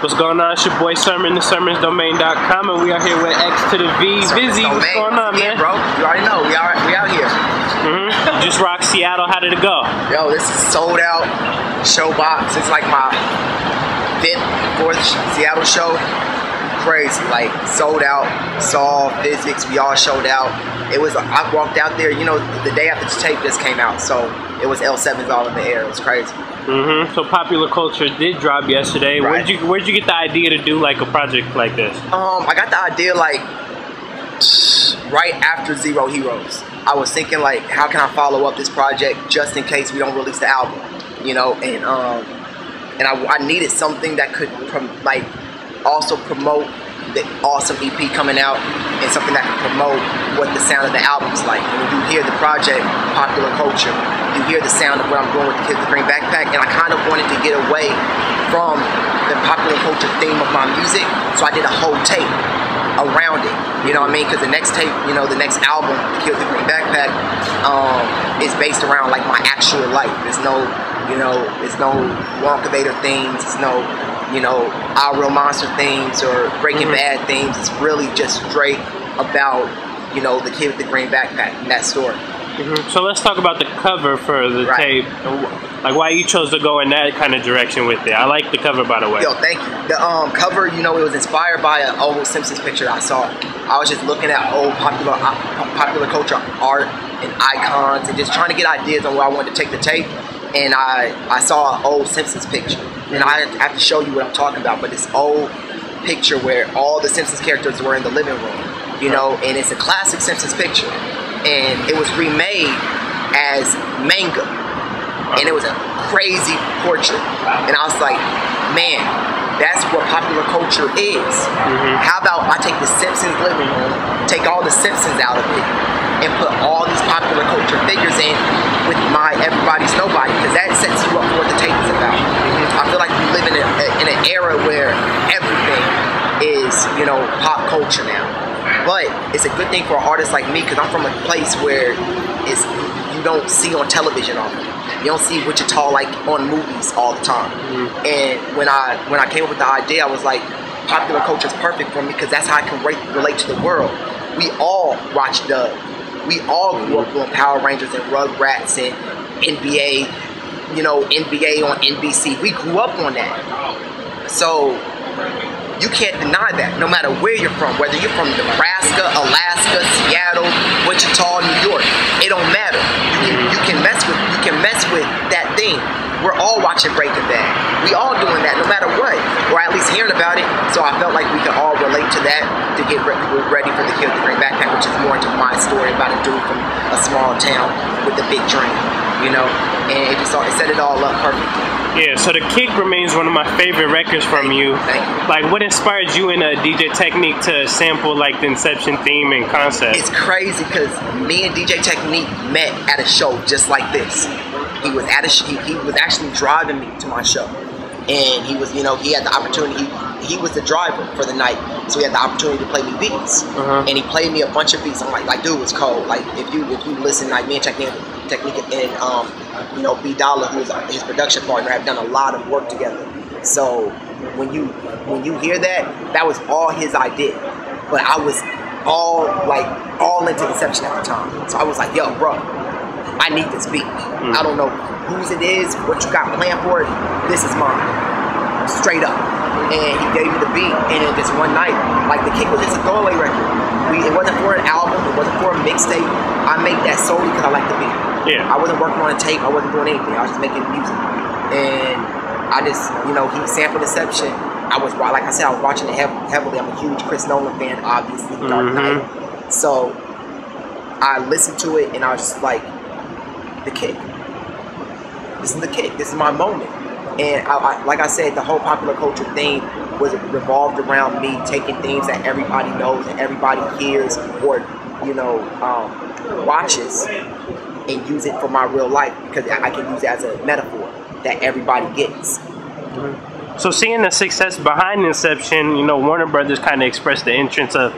What's going on? It's your boy Sermon, thesermonsdomain.com, and we are here with X to the V. Vizzy, what's going on, man? Bro, you already know, we out here. Just rock Seattle. How did it go? Yo, this is sold out show box. It's like my 4th Seattle show. Crazy, like sold out. Saw Physics, we all showed out. It was, I walked out there, you know, the day after the tape just came out, so it was L7s all in the air. It was crazy. So Popular Culture did drop yesterday. Right. Where'd you get the idea to do like a project like this? I got the idea like right after Zero Heroes. I was thinking like, how can I follow up this project just in case we don't release the album, you know? And I needed something that could also promote the awesome EP coming out, and something that can promote what the sound of the album's like. When you hear the project Popular Culture, you hear the sound of what I'm doing with the Kids with Green Backpack, and I kind of wanted to get away from the popular culture theme of my music, so I did a whole tape around it, you know what I mean? Because the next tape, you know, the next album, The Kids with Green Backpack, is based around like my actual life. There's no, you know, there's no Wonkavator themes, there's no, you know, Our Real Monster themes or Breaking Bad themes. It's really just straight about, you know, the Kid with the Green Backpack and that story. So let's talk about the cover for the tape. Like why you chose to go in that kind of direction with it. I like the cover, by the way. Yo, thank you. The cover, you know, it was inspired by an old Simpsons picture I saw. I was just looking at old popular culture art and icons and just trying to get ideas on where I wanted to take the tape. And I saw an old Simpsons picture. And I have to show you what I'm talking about, but this old picture where all the Simpsons characters were in the living room, you know, and it's a classic Simpsons picture. And it was remade as manga. And it was a crazy portrait. And I was like, man, that's what popular culture is. How about I take the Simpsons living room, take all the Simpsons out of it, and put all these popular culture figures in with my Everybody's Nobody, because that sets you up for what the tape is about. I feel like we live in an era where everything is, you know, pop culture now. But it's a good thing for an artist like me, because I'm from a place where you don't see on television often. You don't see Wichita like on movies all the time. And when I came up with the idea, I was like, popular culture is perfect for me because that's how I can relate to the world. We all watch Dub. We all grew up on Power Rangers and Rugrats and NBA, you know, NBA on NBC. We grew up on that. So you can't deny that, no matter where you're from, whether you're from Nebraska, Alaska, Seattle, Wichita, New York, it don't matter. You can mess with that thing. We're all watching Breaking Bad. We all doing that, no matter what, or at least hearing about it. So I felt like we could all relate to that to get ready for the Kid with the Green Backpack, which is more into my story about a dude from a small town with a big dream, you know. And it set it all up perfectly. Yeah, so The Kick remains one of my favorite records from you. Thank you. Like, what inspired you in DJ Technique to sample like the Inception theme and concept? It's crazy because me and DJ Technique met at a show just like this. He was he was actually driving me to my show, and he was, you know, he had the opportunity. He was the driver for the night, so he had the opportunity to play me beats, and he played me a bunch of beats. I'm like, dude, it's cold. Like, if you listen, like me and Technique and you know, B.O.B.was, who was his production partner, have done a lot of work together. So when you hear that, that was all his idea. But I was all into Inception at the time. So I was like, yo, bro, I need this beat. I don't know whose it is, what you got planned for it. This is mine, straight up. And he gave me the beat, and then just one night, like, The Kick was just a throwaway record. It wasn't for an album, it wasn't for a mixtape. I made that solely because I liked the beat. Yeah. I wasn't working on a tape, I wasn't doing anything, I was just making music. And I just, you know, he sampled Inception. I was, like I said, I was watching it heavily. I'm a huge Chris Nolan fan, obviously, Dark Knight. So I listened to it, and I was just like, The Kick. This is The Kick, this is my moment. And like I said, the whole popular culture thing was revolved around me taking things that everybody knows and everybody hears or, you know, watches, and use it for my real life, because I can use it as a metaphor that everybody gets. So seeing the success behind Inception, you know, Warner Brothers kind of expressed the interest of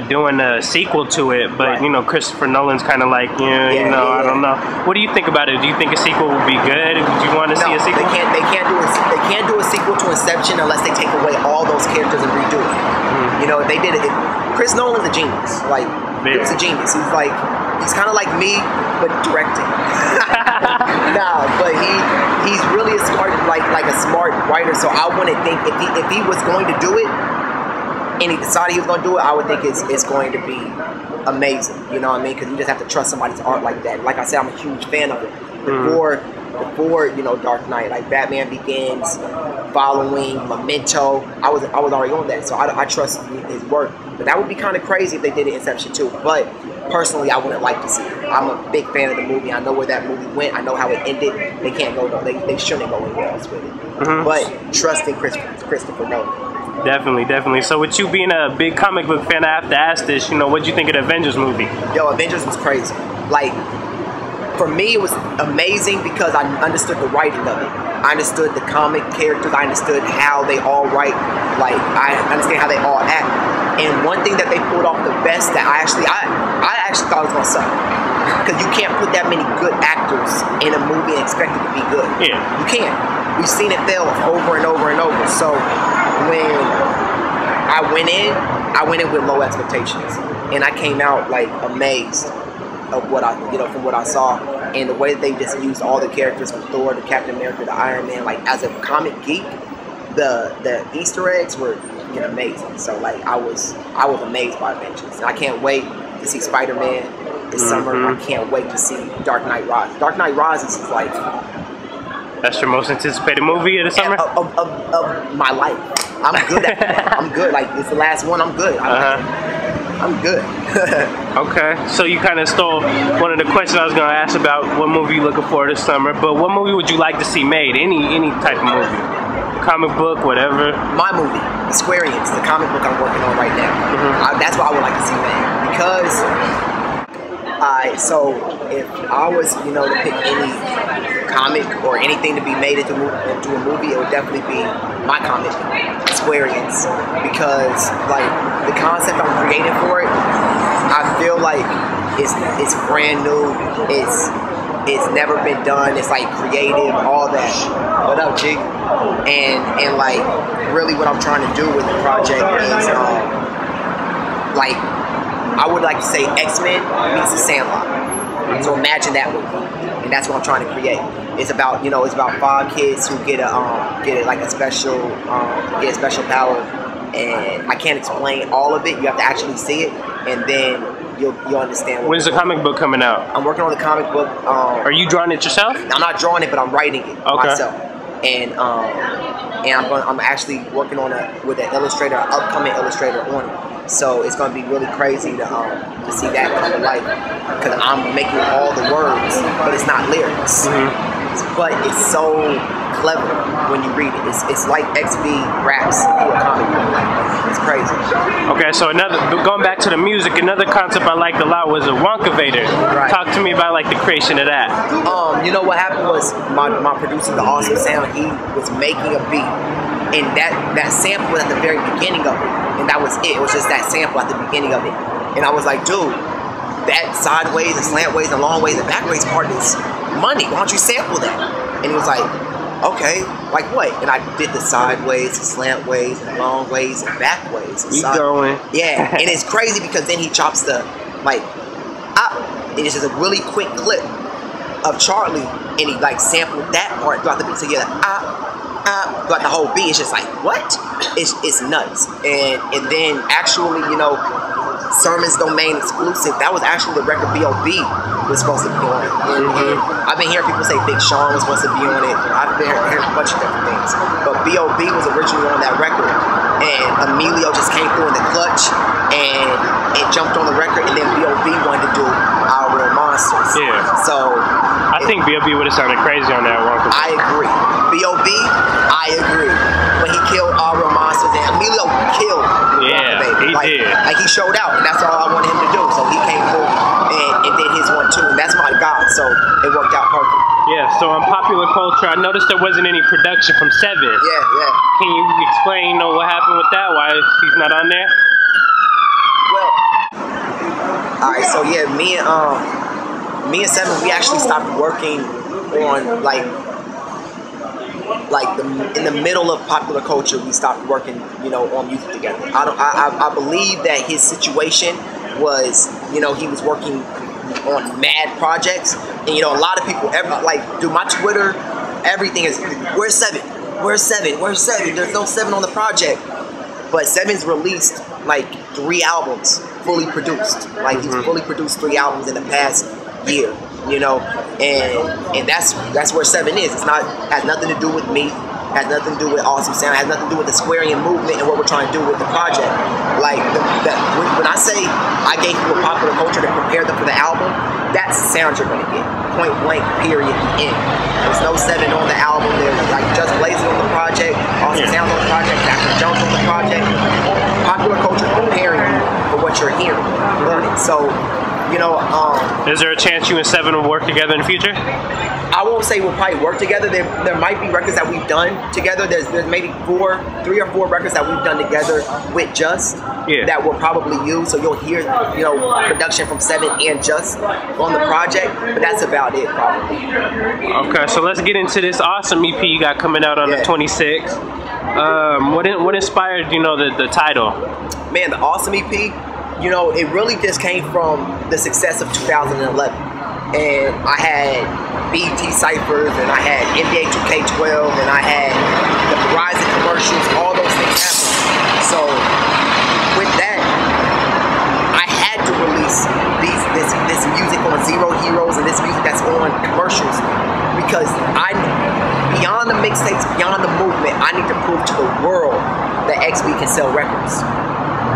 doing a sequel to it, but you know, Christopher Nolan's kind of like, I don't know. What do you think about it? Do you think a sequel would be good? Would you want to see a sequel? They can't do a sequel to Inception unless they take away all those characters and redo it. You know, if they did it. Chris Nolan's a genius. Like, he was a genius. He's kind of like me, but directing. Nah, but he's really a smart, like a smart writer. So I wouldn't think if he was going to do it, and he decided he was going to do it, I would think it's going to be amazing. You know what I mean? Because you just have to trust somebody's art like that. Like I said, I'm a huge fan of it. Before you know, Dark Knight, like Batman Begins, Following, Memento, I was already on that, so I trust his work. But that would be kind of crazy if they did it Inception too. But personally, I wouldn't like to see it. I'm a big fan of the movie. I know where that movie went. I know how it ended. They can't go. They shouldn't go anywhere else with it. But trusting Christopher Nolan. Definitely. So with you being a big comic book fan, I have to ask this. You know, what'd you think of the Avengers movie? Yo, Avengers was crazy. Like, for me, it was amazing because I understood the writing of it. I understood the comic characters. I understood how they all write. Like, I understand how they all act. And one thing that they pulled off the best that I actually thought it was gonna suck, because you can't put that many good actors in a movie and expect it to be good. Yeah, you can't. We've seen it fail over and over and over. So when I went in with low expectations, and I came out like amazed of what from what I saw, and the way that they just used all the characters from Thor to Captain America to Iron Man. Like, as a comic geek, the Easter eggs were amazing. So like I was amazed by Avengers. And I can't wait to see Spider-Man this summer. I can't wait to see Dark Knight Rises. Dark Knight Rises is like, that's your most anticipated movie of the summer? Of my life. I'm good at it. I'm good. Like, it's the last one. I'm good. I'm good. Okay, so you kind of stole one of the questions I was going to ask about what movie you're looking for this summer. But what movie would you like to see made? Any type of movie? Comic book, whatever. My movie, the Squarians, the comic book I'm working on right now. That's what I would like to see made. Because, so if I was, to pick any comic or anything to be made into a movie, it would definitely be my comic, Squarians. Because, like, the concept I'm creating for it, I feel like it's brand new. It's never been done. It's like creative, all that. What up, G? And like, really what I'm trying to do with the project is like, I would like to say X-Men meets the Sandlot. So imagine that movie, and that's what I'm trying to create. It's about it's about 5 kids who get a special power, and I can't explain all of it. You have to actually see it, and then you'll understand. When's the comic book coming out? I'm working on the comic book. Are you drawing it yourself? I'm not drawing it, but I'm writing it myself. And I'm actually working on with an illustrator, an upcoming illustrator on it. So it's gonna be really crazy to see that come to life, because I'm making all the words, but it's not lyrics. But it's so clever when you read it. It's like XV raps through a comic book. It's crazy. Okay, so going back to the music, another concept I liked a lot was a Wonkavator. Right. Talk to me about like the creation of that. What happened was my producer, the Awesome Sound, he was making a beat, and that sample was at the very beginning of it, and that was it. It was just that sample at the beginning of it, and I was like, dude, that sideways and slantways and longways and backways part is money. Why don't you sample that? And he was like, okay, like what? And I did the sideways, the slantways, and longways, and backways. Keep going. Yeah, and it's crazy because then he chops the, like, and it's just a really quick clip of Charlie, and he like sampled that part throughout the beat. So you're like, throughout the whole beat. It's just like, what? It's nuts. And then actually, Sermon's Domain exclusive, that was actually the record B.O.B. was supposed to be on it. And I've been hearing people say Big Sean was supposed to be on it. I've been hearing a bunch of different things. But B.O.B. was originally on that record. And Emilio just came through in the clutch and jumped on the record. And then B.O.B. wanted to do Our Real Monsters. Yeah. So I think B.O.B. would have sounded crazy on that one. I agree. B.O.B., I agree. When he killed Our Real Monsters, and Emilio killed he did. Like, he showed out, and that's all I wanted him to do. So he came through and did his one too, and that's my God. So it worked out perfect. Yeah, so on popular culture, I noticed there wasn't any production from Seven. Yeah. Can you explain, what happened with that? Why he's not on there? Well, all right. So yeah, me and Seven, we actually stopped working on like in the middle of popular culture, we stopped working, you know, on music together. I believe that his situation was, you know, he was working on mad projects, and you know, a lot of people like, dude, my Twitter, everything is, where's Seven? Where's Seven? Where's Seven? There's no Seven on the project. But Seven's released like 3 albums fully produced. Like he's fully produced 3 albums in the past year, you know, and that's where Seven is. It's not, has nothing to do with me, has nothing to do with Awesome Sound, has nothing to do with the Squarian movement and what we're trying to do with the project. Like when I say I gave people popular culture to prepare them for the album, that's the sound you're gonna get. Point blank, period, the end. There's no Seven on the album. There's like Just Blazing on the project, Awesome Sound on the project, Captain Jones on the project. Popular culture preparing you for what you're hearing, learning. So, you know, is there a chance you and Seven will work together in the future? I won't say we'll probably work together. There might be records that we've done together. There's maybe 3 or 4 records that we've done together with Just that we'll probably use. So you'll hear, you know, production from Seven and Just on the project, but that's about it probably. Okay, so let's get into this awesome EP you got coming out on the 26th. What inspired, you know, the title? Man, the Awesome EP, you know, it really just came from the success of 2011. And I had BET Cyphers, and I had NBA 2K12, and I had the Verizon commercials, all those things happened. So with that, I had to release this music on Zero Heroes and this music that's on commercials, because beyond the mixtapes, beyond the movement, I need to prove to the world that XB can sell records.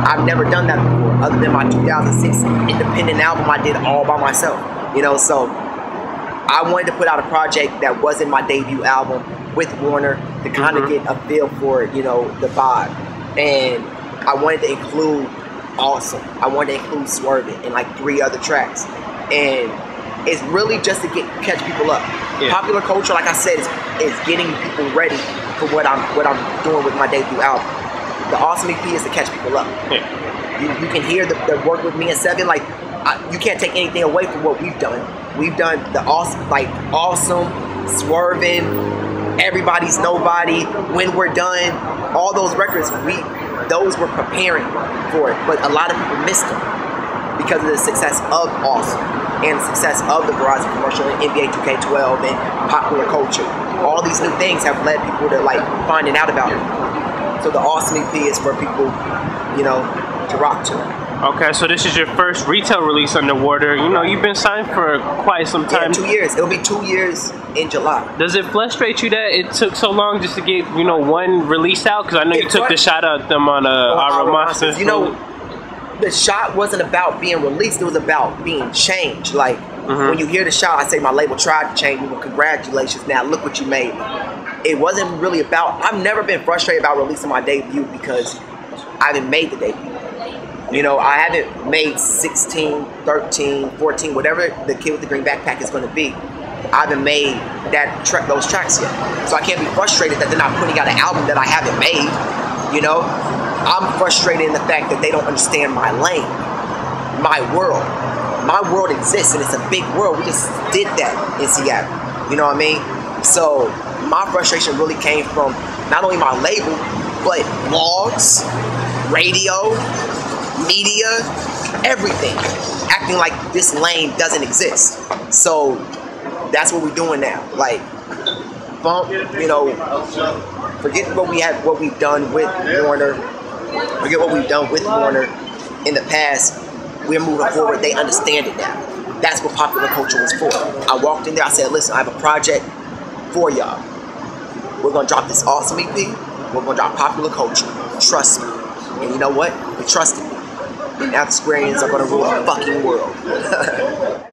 I've never done that before, other than my 2006 independent album I did all by myself. You know, so I wanted to put out a project that wasn't my debut album with Warner to kind of get a feel for, you know, the vibe. And I wanted to include Awesome. I wanted to include Swerving and like 3 other tracks. And it's really just to catch people up. Popular culture, like I said, is getting people ready for what I'm doing with my debut album. The Awesome EP is to catch people up. You can hear the work with me and Seven, like, you can't take anything away from what we've done. We've done the Awesome, Swerving, Everybody's Nobody, When We're Done, all those records, those were preparing for it, but a lot of people missed them because of the success of Awesome and the success of the Verizon commercial and NBA 2K12 and popular culture. All these new things have led people to like finding out about it. So the Awesome EP is for people, you know, to rock to. Okay, so this is your first retail release underwater. You know, you've been signed for quite some time. Yeah, 2 years. It'll be 2 years in July. Does it frustrate you that it took so long just to get, you know, one release out? Because I know you took the shot at them on Our Monsters. You know, the shot wasn't about being released. It was about being changed. Like, when you hear the shot, I say my label tried to change me. Well, congratulations. Now look what you made. It wasn't really about, I've never been frustrated about releasing my debut because I haven't made the debut. You know, I haven't made 16, 13, 14, whatever the Kid with the Green Backpack is going to be. I haven't made those tracks yet. So I can't be frustrated that they're not putting out an album that I haven't made. You know, I'm frustrated in the fact that they don't understand my lane, my world. My world exists, and it's a big world. We just did that in Seattle. You know what I mean? So my frustration really came from not only my label, but blogs, radio, media, everything, acting like this lane doesn't exist. So that's what we're doing now. Like, bump, you know, forget what we've done with Warner. Forget what we've done with Warner in the past. We're moving forward. They understand it now. That's what popular culture was for. I walked in there. I said, listen, I have a project for y'all. We're gonna drop this Awesome EP. We're gonna drop popular culture. Trust me. And you know what? They trusted me. And now the Squarians are gonna rule the fucking world.